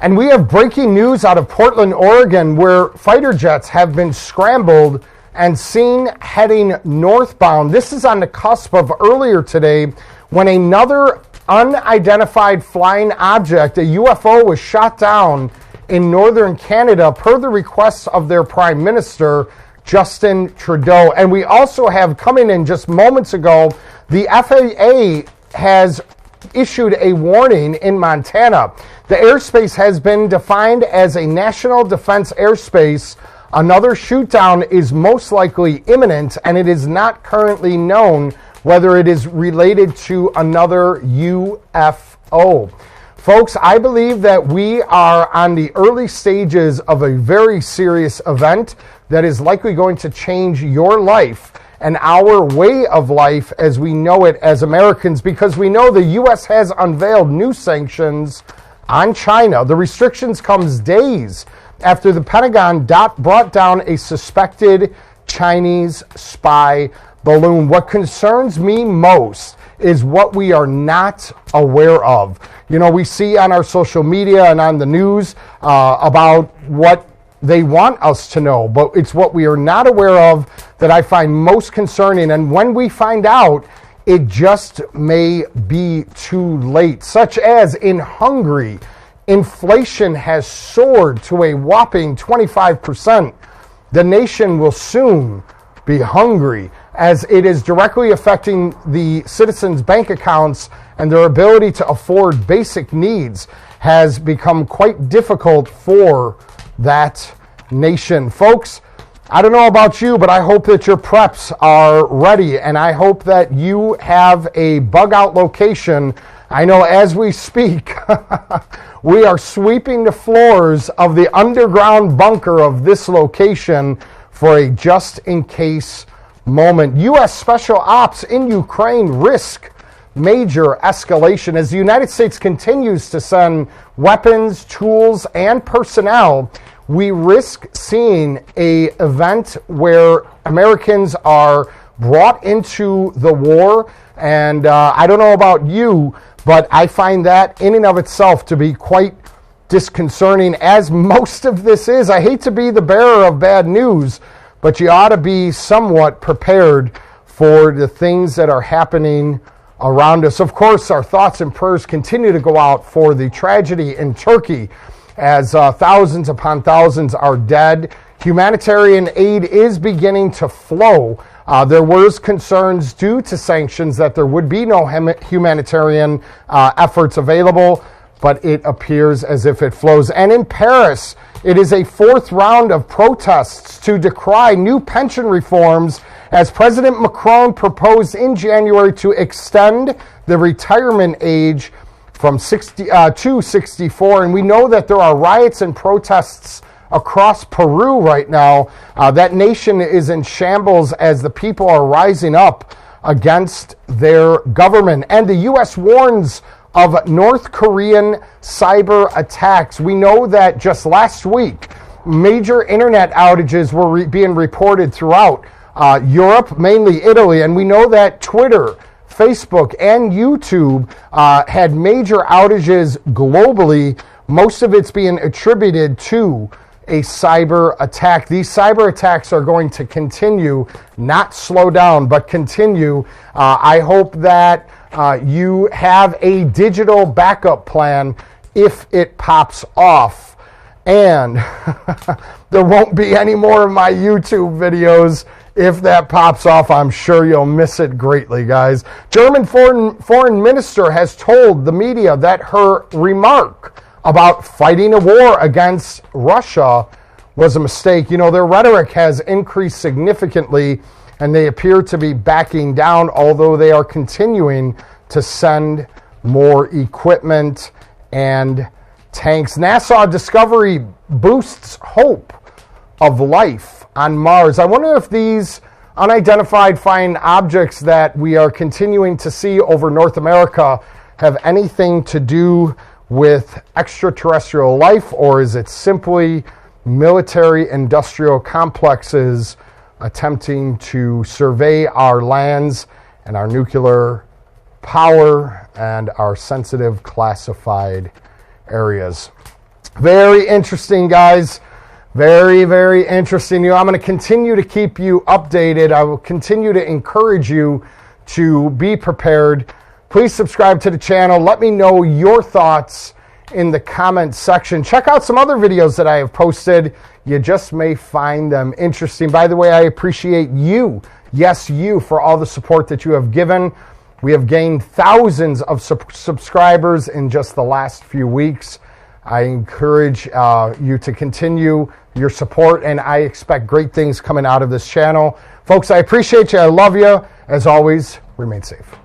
And we have breaking news out of Portland, Oregon, where fighter jets have been scrambled and seen heading northbound. This is on the cusp of earlier today when another unidentified flying object, a UFO, was shot down in northern Canada per the requests of their Prime Minister, Justin Trudeau. And we also have, coming in just moments ago, the FAA has issued a warning in Montana. The airspace has been defined as a national defense airspace. Another shoot-down is most likely imminent, and it is not currently known whether it is related to another UFO. Folks, I believe that we are on the early stages of a very serious event that is likely going to change your life and our way of life as we know it as Americans, because we know the U.S. has unveiled new sanctions on China. The restrictions comes days after the Pentagon brought down a suspected Chinese spy balloon. What concerns me most is what we are not aware of. You know, we see on our social media and on the news about what they want us to know, but it's what we are not aware of that I find most concerning. And when we find out, it just may be too late. Such as in Hungary, inflation has soared to a whopping 25%. The nation will soon be hungry, as it is directly affecting the citizens' bank accounts, and their ability to afford basic needs has become quite difficult for that nation. Folks, I don't know about you, but I hope that your preps are ready, and I hope that you have a bug out location. I know as we speak, we are sweeping the floors of the underground bunker of this location for a just-in-case moment. U.S. Special Ops in Ukraine risk major escalation as the United States continues to send weapons, tools, and personnel. We risk seeing an event where Americans are brought into the war. And I don't know about you, but I find that in and of itself to be quite disconcerting, as most of this is. I hate to be the bearer of bad news, but you ought to be somewhat prepared for the things that are happening around us. Of course, our thoughts and prayers continue to go out for the tragedy in Turkey, as thousands upon thousands are dead. Humanitarian aid is beginning to flow. There was concerns due to sanctions that there would be no humanitarian efforts available, but it appears as if it flows. And in Paris, it is a fourth round of protests to decry new pension reforms, as President Macron proposed in January to extend the retirement age from 60 to 64. And we know that there are riots and protests across Peru right now. That nation is in shambles as the people are rising up against their government. And the U.S. warns of North Korean cyber attacks. We know that just last week, major internet outages were being reported throughout Europe, mainly Italy. And we know that Twitter, Facebook, and YouTube had major outages globally. Most of it's being attributed to a cyber attack. These cyber attacks are going to continue, not slow down, but continue. I hope that you have a digital backup plan if it pops off. And there won't be any more of my YouTube videos. If that pops off, I'm sure you'll miss it greatly, guys. German foreign minister has told the media that her remark about fighting a war against Russia was a mistake. You know, their rhetoric has increased significantly, and they appear to be backing down, although they are continuing to send more equipment and tanks. NASA discovery boosts hope of life on Mars. I wonder if these unidentified flying objects that we are continuing to see over North America have anything to do with extraterrestrial life, or is it simply military industrial complexes attempting to survey our lands and our nuclear power and our sensitive classified areas? Very interesting, guys. Very, very interesting. I'm going to continue to keep you updated. I will continue to encourage you to be prepared. Please subscribe to the channel. Let me know your thoughts in the comment section. Check out some other videos that I have posted. You just may find them interesting. By the way, I appreciate you, yes, you, for all the support that you have given. We have gained thousands of subscribers in just the last few weeks. I encourage you to continue your support, and I expect great things coming out of this channel. Folks, I appreciate you. I love you. As always, remain safe.